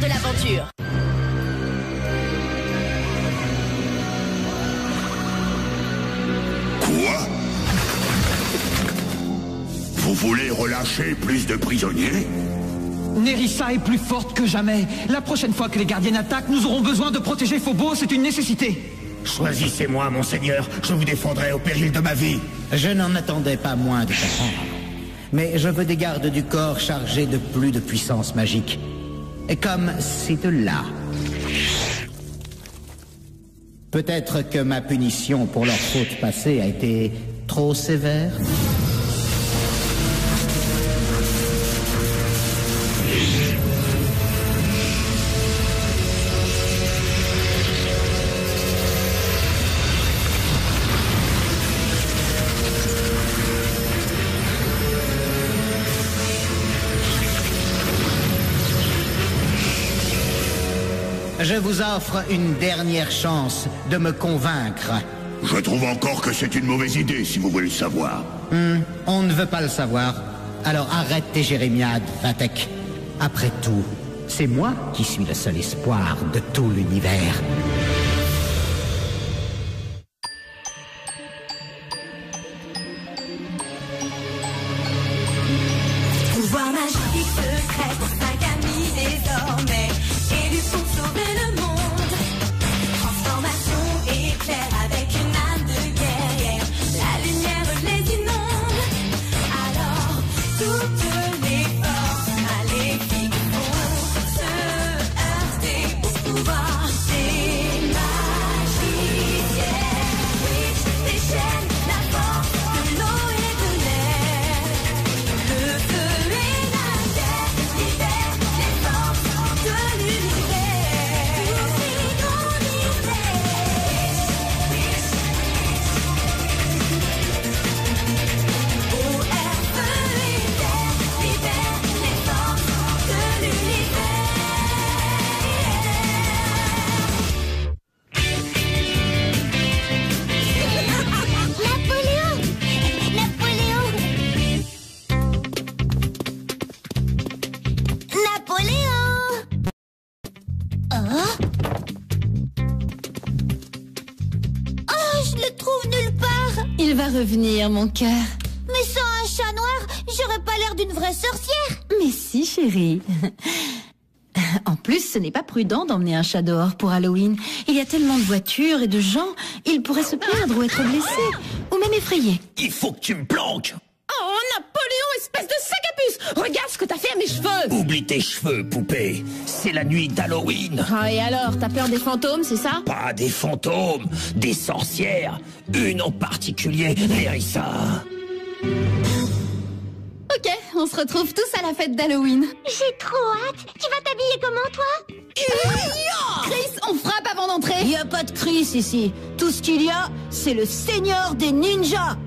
de l'aventure. Quoi? Vous voulez relâcher plus de prisonniers? Nerissa est plus forte que jamais. La prochaine fois que les gardiens attaquent, nous aurons besoin de protéger Phobos, c'est une nécessité. Choisissez-moi, monseigneur, je vous défendrai au péril de ma vie. Je n'en attendais pas moins de ta part. Mais je veux des gardes du corps chargés de plus de puissance magique. Et comme ces deux-là. Peut-être que ma punition pour leur faute passée a été trop sévère. Je vous offre une dernière chance de me convaincre. Je trouve encore que c'est une mauvaise idée, si vous voulez le savoir. On ne veut pas le savoir. Alors arrête tes jérémiades, Vatek. Après tout, c'est moi qui suis le seul espoir de tout l'univers. Pouvoir magique secret pour 5 amis désormais. Élus pour sauver le monde. Transformation éclair avec une âme de guerrière. La lumière les inonde. Alors toutes les forces maléfiques vont se heurter au pouvoir des magiciens. Witch déchaîne la force de l'eau et de l'air. Le feu et la terre libèrent les forces de l'univers. Tous grands univers. Eau, air, feu et terre libèrent les forces de l'univers. Napoléon! Napoléon! Napoléon! Oh, je le trouve nulle part. Il va revenir, mon cœur. Mais sans un chat noir, j'aurais pas l'air d'une vraie sorcière. Mais si, chérie. En plus, ce n'est pas prudent d'emmener un chat dehors pour Halloween. Il y a tellement de voitures et de gens, il pourrait se perdre ou être blessé, ou même effrayé. Il faut que tu me planques. Oh, Napoléon, espèce de sac à puce! Regarde ce que t'as fait à mes cheveux! Oublie tes cheveux, poupée. C'est la nuit d'Halloween. Ah, et alors, t'as peur des fantômes, c'est ça? Pas des fantômes, des sorcières. Une en particulier, Nerissa. Ok, on se retrouve tous à la fête d'Halloween. J'ai trop hâte. Tu vas t'habiller comment, toi? Chris, on frappe avant d'entrer. Il n'y a pas de Chris ici. Tout ce qu'il y a, c'est le seigneur des ninjas.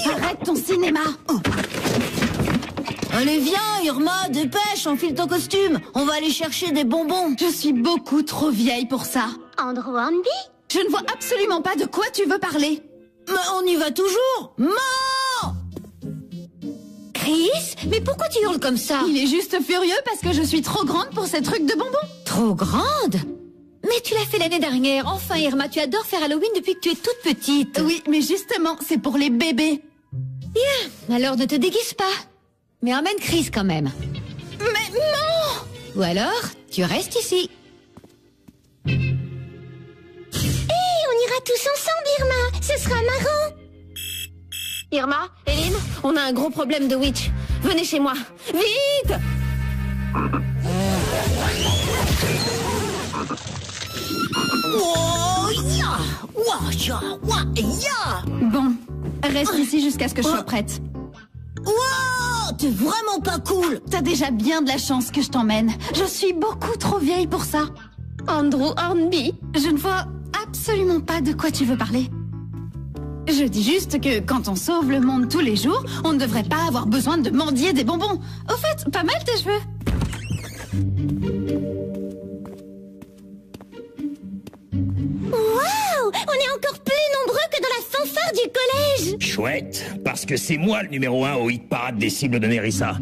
Arrête ton cinéma. Allez, viens, Irma, dépêche, enfile ton costume. On va aller chercher des bonbons. Je suis beaucoup trop vieille pour ça. Andrew Hornby? Je ne vois absolument pas de quoi tu veux parler. Mais on y va toujours. Mort! Chris? Mais pourquoi tu hurles comme ça? Il est juste furieux parce que je suis trop grande pour ces trucs de bonbons. Trop grande? Mais tu l'as fait l'année dernière. Enfin, Irma, tu adores faire Halloween depuis que tu es toute petite. Oui, mais justement, c'est pour les bébés. Bien, alors ne te déguise pas. Mais emmène Chris quand même. Mais non! Ou alors, tu restes ici. On ira tous ensemble, Irma. Ce sera marrant. Irma, Eline, on a un gros problème de witch. Venez chez moi. Vite! Bon, reste ici jusqu'à ce que je sois prête. Wow, t'es vraiment pas cool. T'as déjà bien de la chance que je t'emmène. Je suis beaucoup trop vieille pour ça. Andrew Hornby, je ne vois absolument pas de quoi tu veux parler. Je dis juste que quand on sauve le monde tous les jours, on ne devrait pas avoir besoin de mendier des bonbons. Au fait, pas mal tes cheveux. Waouh! On est encore plus nombreux que dans la fanfare du collège. Chouette, parce que c'est moi le numéro 1 au hit parade des cibles de Nerissa.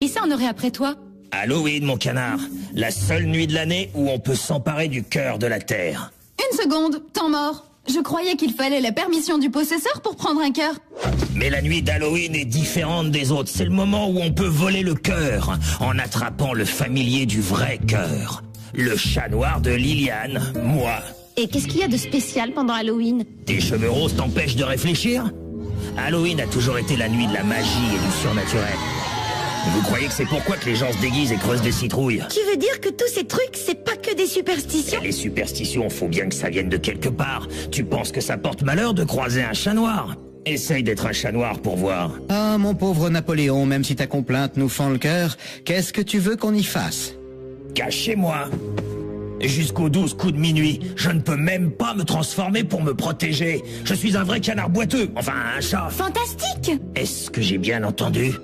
Et ça, on aurait après toi. Halloween, mon canard. La seule nuit de l'année où on peut s'emparer du cœur de la Terre. Une seconde, temps mort. Je croyais qu'il fallait la permission du possesseur pour prendre un cœur. Mais la nuit d'Halloween est différente des autres. C'est le moment où on peut voler le cœur en attrapant le familier du vrai cœur. Le chat noir de Liliane, moi. Et qu'est-ce qu'il y a de spécial pendant Halloween? Tes cheveux roses t'empêchent de réfléchir? Halloween a toujours été la nuit de la magie et du surnaturel. Vous croyez que c'est pourquoi que les gens se déguisent et creusent des citrouilles? Tu veux dire que tous ces trucs, c'est pas que des superstitions? Les superstitions, faut bien que ça vienne de quelque part. Tu penses que ça porte malheur de croiser un chat noir? Essaye d'être un chat noir pour voir. Ah, mon pauvre Napoléon, même si ta complainte nous fend le cœur, qu'est-ce que tu veux qu'on y fasse? Cachez-moi. Jusqu'aux 12 coups de minuit, je ne peux même pas me transformer pour me protéger. Je suis un vrai canard boiteux, enfin un chat. Fantastique! Est-ce que j'ai bien entendu?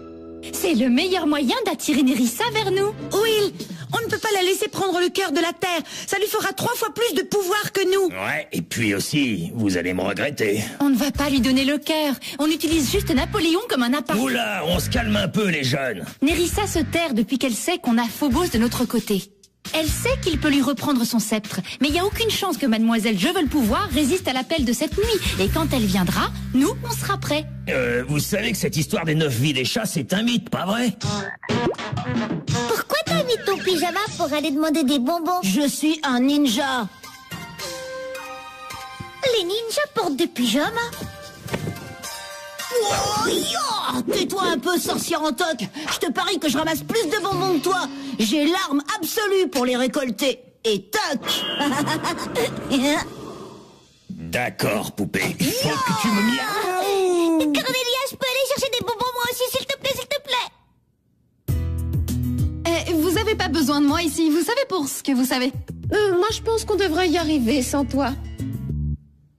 C'est le meilleur moyen d'attirer Nerissa vers nous. Will, on ne peut pas la laisser prendre le cœur de la Terre. Ça lui fera 3 fois plus de pouvoir que nous. Ouais, et puis aussi, vous allez me regretter. On ne va pas lui donner le cœur. On utilise juste Napoléon comme un appât. Oula, on se calme un peu les jeunes. Nerissa se terre depuis qu'elle sait qu'on a Phobos de notre côté. Elle sait qu'il peut lui reprendre son sceptre, mais il n'y a aucune chance que mademoiselle Je veux le pouvoir résiste à l'appel de cette nuit. Et quand elle viendra, nous, on sera prêts. Vous savez que cette histoire des 9 vies des chats, c'est un mythe, pas vrai? Pourquoi t'as mis ton pyjama pour aller demander des bonbons? Je suis un ninja. Les ninjas portent des pyjamas. Oh, tais-toi un peu, sorcière en toque. Je te parie que je ramasse plus de bonbons que toi. J'ai l'arme absolue pour les récolter. Et toc. D'accord, poupée. Il faut que tu me miaues. Cornelia, je peux aller chercher des bonbons moi aussi, s'il te plaît, s'il te plaît. Vous avez pas besoin de moi ici, vous savez pour ce que vous savez. Moi, je pense qu'on devrait y arriver sans toi.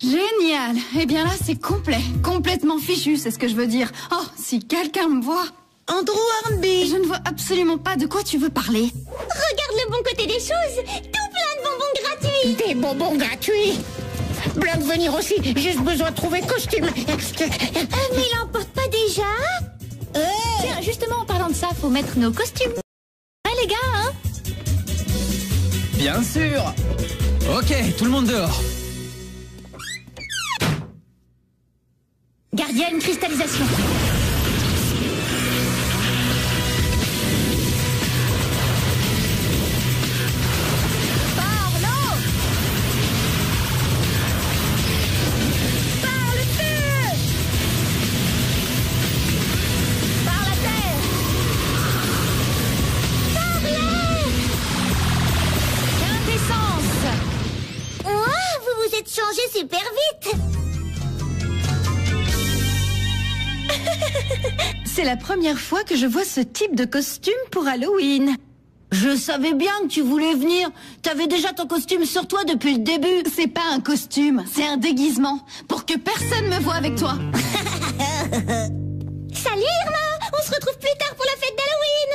Génial. Eh bien là, c'est complet. Complètement fichu, c'est ce que je veux dire. Oh, si quelqu'un me voit... Andrew Hornby. Je ne vois absolument pas de quoi tu veux parler. Regarde le bon côté des choses. Tout plein de bonbons gratuits. Des bonbons gratuits. Blanc venir aussi, juste besoin de trouver costume. Mais il en porte pas déjà? Tiens, justement, en parlant de ça, faut mettre nos costumes. Ouais, les gars, hein? Bien sûr. Ok, tout le monde dehors. Gardienne cristallisation. Par l'eau. Par le feu. Par la terre. Par l'air. Quintessence. Oh, vous vous êtes changé super vite. C'est la première fois que je vois ce type de costume pour Halloween. Je savais bien que tu voulais venir. T'avais déjà ton costume sur toi depuis le début. C'est pas un costume, c'est un déguisement. Pour que personne me voie avec toi. Salut Irma, on se retrouve plus tard pour la fête d'Halloween.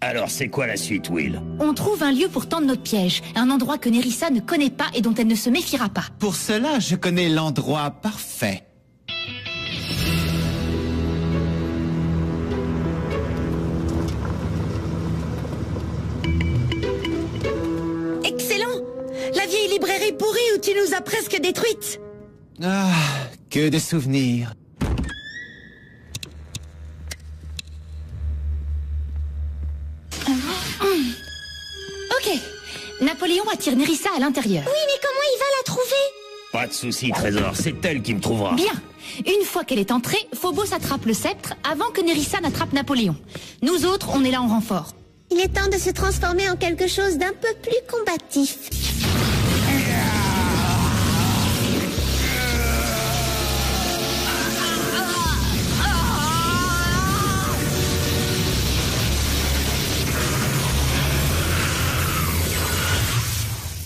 Alors, c'est quoi la suite, Will? On trouve un lieu pour tendre notre piège. Un endroit que Nerissa ne connaît pas et dont elle ne se méfiera pas. Pour cela, je connais l'endroit parfait. Excellent. La vieille librairie pourrie où tu nous as presque détruites. Ah, que de souvenirs. Ok. Napoléon attire Nerissa à l'intérieur. Oui, mais comment il va la trouver? Pas de souci, Trésor, c'est elle qui me trouvera. Bien. Une fois qu'elle est entrée, Phobos attrape le sceptre avant que Nerissa n'attrape Napoléon. Nous autres, on est là en renfort. Il est temps de se transformer en quelque chose d'un peu plus combatif.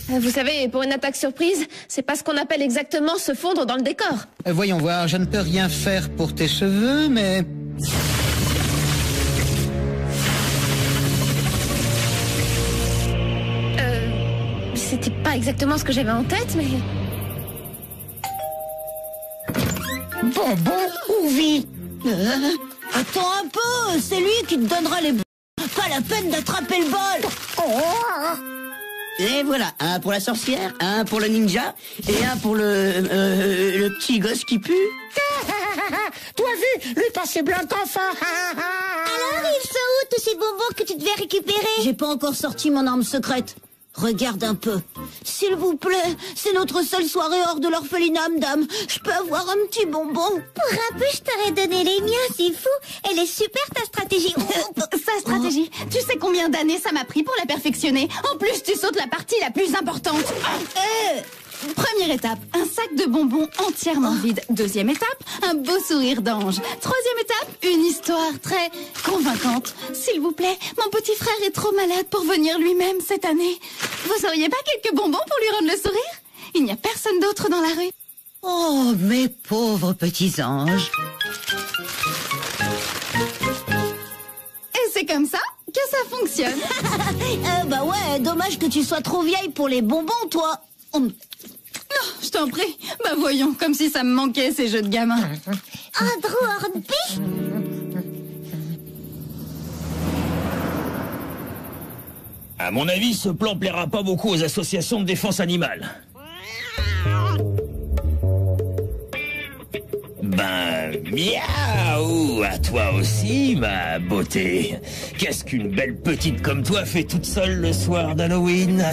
Vous savez, pour une attaque surprise, c'est pas ce qu'on appelle exactement se fondre dans le décor. Voyons voir, je ne peux rien faire pour tes cheveux, mais... C'était pas exactement ce que j'avais en tête, mais... Bonbon ou vie? Attends un peu, c'est lui qui te donnera les... Pas la peine d'attraper le bol. Et voilà, un pour la sorcière, un pour le ninja, et un pour le petit gosse qui pue. Toi vu, lui passer blanc enfant. Alors, ils sont où tous ces bonbons que tu devais récupérer? J'ai pas encore sorti mon arme secrète. Regarde un peu. S'il vous plaît, c'est notre seule soirée hors de l'orphelinat, madame. Je peux avoir un petit bonbon? Pour un peu, je t'aurais donné les miens, c'est fou. Elle est super ta stratégie. Sa stratégie. Tu sais combien d'années ça m'a pris pour la perfectionner? En plus, tu sautes la partie la plus importante. Première étape, un sac de bonbons entièrement vide. Deuxième étape, un beau sourire d'ange. Troisième étape, une histoire très convaincante. S'il vous plaît, mon petit frère est trop malade pour venir lui-même cette année. Vous auriez pas quelques bonbons pour lui rendre le sourire? Il n'y a personne d'autre dans la rue. Oh, mes pauvres petits anges. Et c'est comme ça que ça fonctionne. Bah ouais, dommage que tu sois trop vieille pour les bonbons, toi. Non, je t'en prie. Bah voyons, comme si ça me manquait ces jeux de gamins. Andrew Hornby? À mon avis, ce plan plaira pas beaucoup aux associations de défense animale. Ben, miaou, à toi aussi, ma beauté. Qu'est-ce qu'une belle petite comme toi fait toute seule le soir d'Halloween?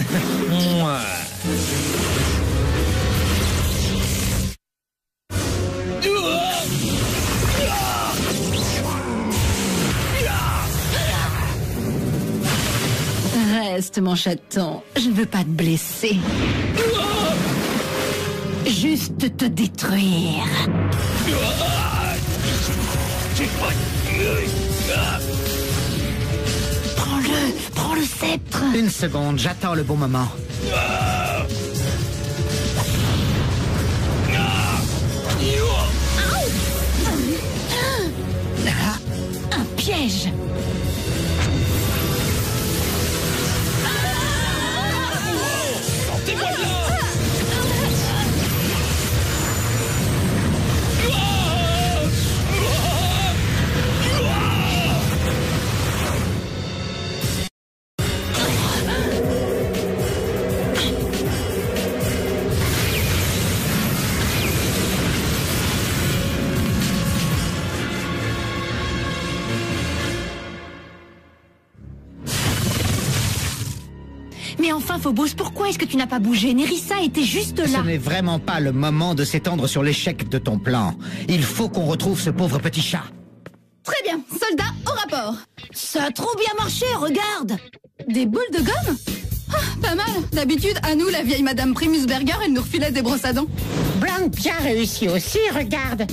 Mouah. Reste, mon chaton. Je ne veux pas te blesser. Juste te détruire. Prends le sceptre. Une seconde, j'attends le bon moment. Un piège. Sortez-moi de là! Mais enfin, Phobos, pourquoi est-ce que tu n'as pas bougé? Nerissa était juste là. Ce n'est vraiment pas le moment de s'étendre sur l'échec de ton plan. Il faut qu'on retrouve ce pauvre petit chat. Très bien, soldat, au rapport. Ça a trop bien marché, regarde. Des boules de gomme? Ah, pas mal. D'habitude, à nous, la vieille Madame Primusberger, elle nous refilait des brosses à dents. Blanc bien réussi aussi, regarde.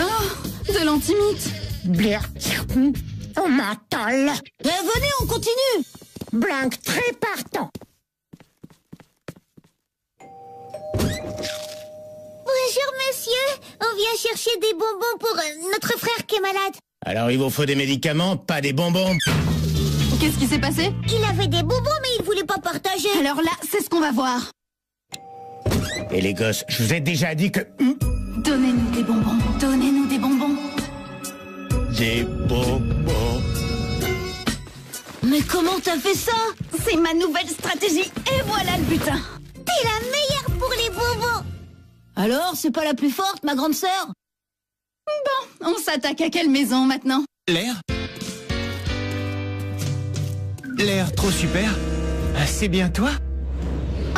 Oh, de l'antimite. Blur. Au menthol. Venez, on continue. Blanc très partant. Bonjour, monsieur. On vient chercher des bonbons pour notre frère qui est malade. Alors il vous faut des médicaments, pas des bonbons. Qu'est-ce qui s'est passé? Il avait des bonbons, mais il voulait pas partager. Alors là, c'est ce qu'on va voir. Et les gosses, je vous ai déjà dit que... Donnez-nous des bonbons. Donnez-nous des bonbons. Des bonbons. Mais comment t'as fait ça? C'est ma nouvelle stratégie. Et voilà le butin. T'es la meilleure pour les bonbons. Alors, c'est pas la plus forte, ma grande sœur? Bon, on s'attaque à quelle maison maintenant? L'air? L'air trop super? C'est bien toi?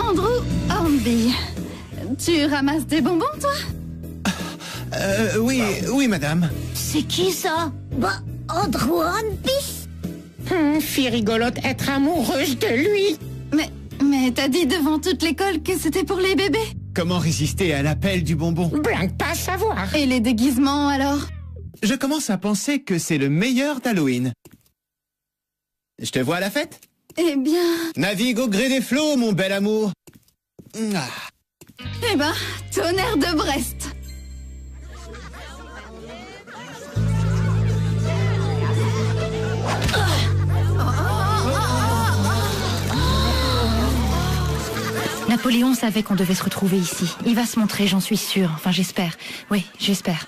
Andrew Hornby. Tu ramasses des bonbons, toi? Oui, madame. C'est qui ça? Bah, Andrew Hornby. Fille rigolote être amoureuse de lui. Mais t'as dit devant toute l'école que c'était pour les bébés. Comment résister à l'appel du bonbon? Blanc pas savoir. Et les déguisements, alors? Je commence à penser que c'est le meilleur d'Halloween. Je te vois à la fête? Eh bien... Navigue au gré des flots, mon bel amour. Ah. Eh ben, tonnerre de Brest. Napoléon savait qu'on devait se retrouver ici. Il va se montrer, j'en suis sûre. Enfin, j'espère. Oui, j'espère.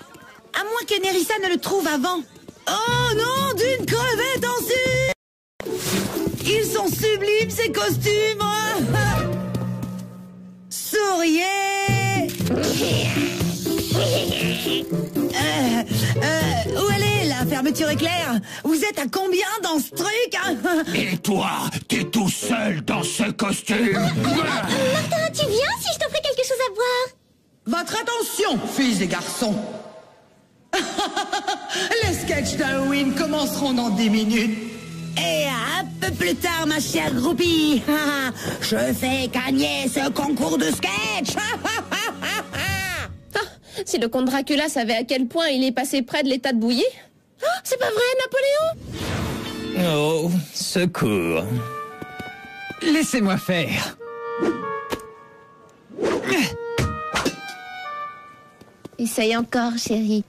À moi moins que Nerissa ne le trouve avant. Oh non, d'une crevette en su. Ils sont sublimes, ces costumes. Souriez. Où elle est, la fermeture éclair? Vous êtes à combien dans ce truc, hein? Et toi, t'es tout seul dans ce costume. Martin, tu viens si je t'offrais quelque chose à boire? Votre attention, filles et garçons. Les sketchs d'Halloween commenceront dans 10 minutes. Et un peu plus tard, ma chère groupie, je fais gagner ce concours de sketch. Si le comte Dracula savait à quel point il est passé près de l'état de bouillie. Oh, c'est pas vrai, Napoléon? Oh, secours. Laissez-moi faire. Essaye encore, chérie.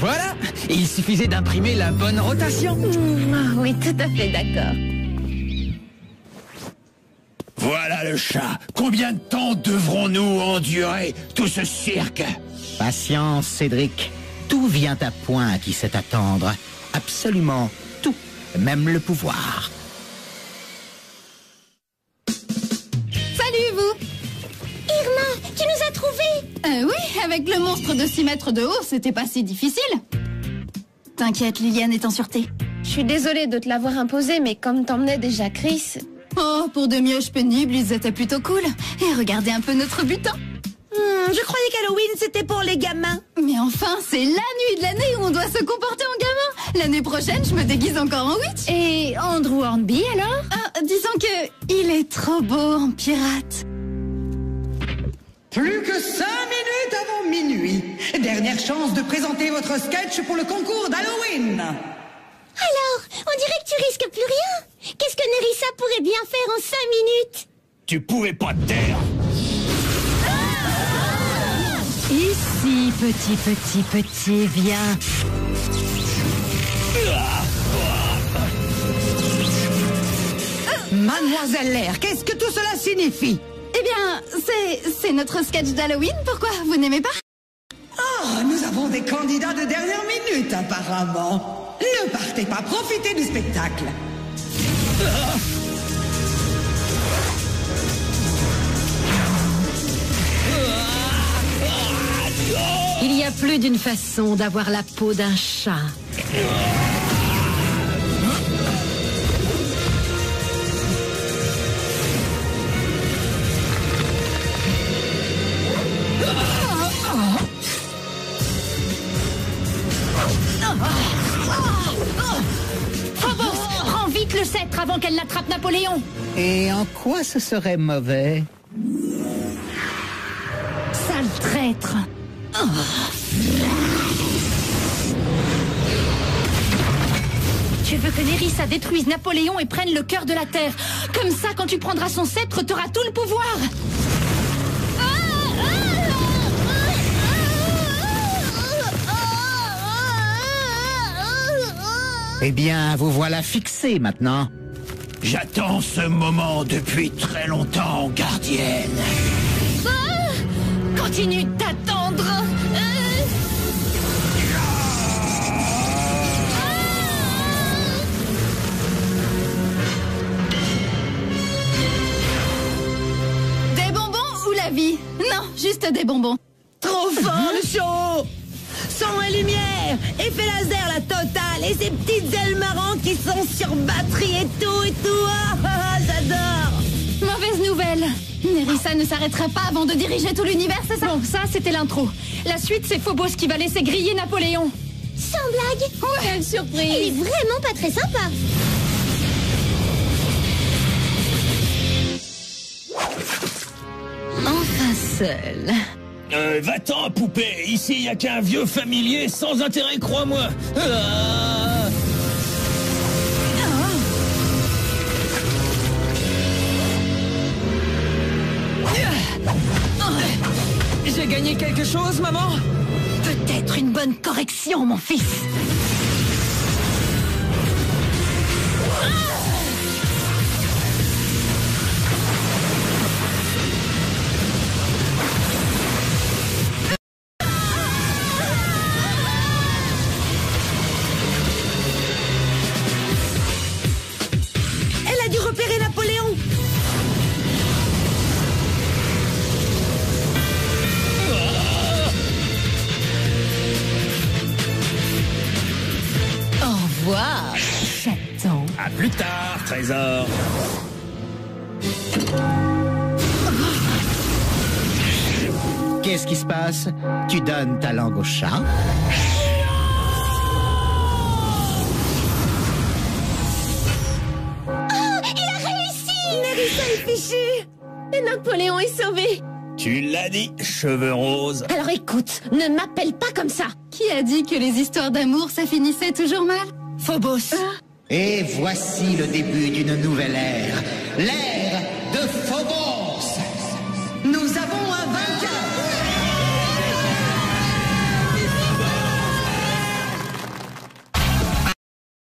Voilà, il suffisait d'imprimer la bonne rotation. Oui, tout à fait d'accord. Voilà le chat. Combien de temps devrons-nous endurer tout ce cirque? Patience, Cédric. Tout vient à point à qui sait attendre. Absolument tout, même le pouvoir. Salut, vous! Irma, tu nous as trouvés! Oui, avec le monstre de 6 mètres de haut, c'était pas si difficile. T'inquiète, Liliane est en sûreté. Je suis désolée de te l'avoir imposé, mais comme t'emmenais déjà Chris... Oh, pour de mioches pénibles, ils étaient plutôt cool. Et regardez un peu notre butin. Je croyais qu'Halloween, c'était pour les gamins. Mais enfin, c'est la nuit de l'année où on doit se comporter en gamin. L'année prochaine, je me déguise encore en witch. Et Andrew Hornby, alors? Disons que il est trop beau en pirate. Plus que 5 minutes avant minuit. Dernière chance de présenter votre sketch pour le concours d'Halloween. Alors, on dirait que tu risques plus rien. Qu'est-ce que Nerissa pourrait bien faire en 5 minutes? Tu pouvais pas te taire. Ici, petit, viens. Mademoiselle Lair, qu'est-ce que tout cela signifie? Eh bien, c'est notre sketch d'Halloween. Pourquoi? Vous n'aimez pas? Oh, nous avons des candidats de dernière minute, apparemment. Ne partez pas, profitez du spectacle. Il y a plus d'une façon d'avoir la peau d'un chat. Phobos, prends vite le sceptre avant qu'elle n'attrape Napoléon. Et en quoi ce serait mauvais? Sale traître. Tu veux que Nerissa détruise Napoléon et prenne le cœur de la Terre. Comme ça, quand tu prendras son sceptre, t'auras tout le pouvoir. Eh bien, vous voilà fixé maintenant. J'attends ce moment depuis très longtemps, gardienne. Continue d'attendre. Des bonbons ou la vie? Non, juste des bonbons. Trop fort le show. Son et lumière, effet laser la totale, et ces petites ailes marrantes qui sont sur batterie et tout. J'adore. Mauvaise nouvelle. Nerissa ne s'arrêtera pas avant de diriger tout l'univers, c'est ça? Bon, ça, c'était l'intro. La suite, c'est Phobos qui va laisser griller Napoléon. Sans blague. Quelle surprise. Elle est vraiment pas très sympa. Enfin seul. Va-t'en, poupée. Ici, il n'y a qu'un vieux familier sans intérêt, crois-moi. J'ai gagné quelque chose, maman? Peut-être une bonne correction, mon fils. trésor. Qu'est-ce qui se passe? Tu donnes ta langue au chat? Nerissa est fichue. Et Napoléon est sauvé. Tu l'as dit, cheveux roses. Alors écoute, ne m'appelle pas comme ça. Qui a dit que les histoires d'amour, ça finissait toujours mal? Phobos. Et voici le début d'une nouvelle ère. L'ère de Phobos!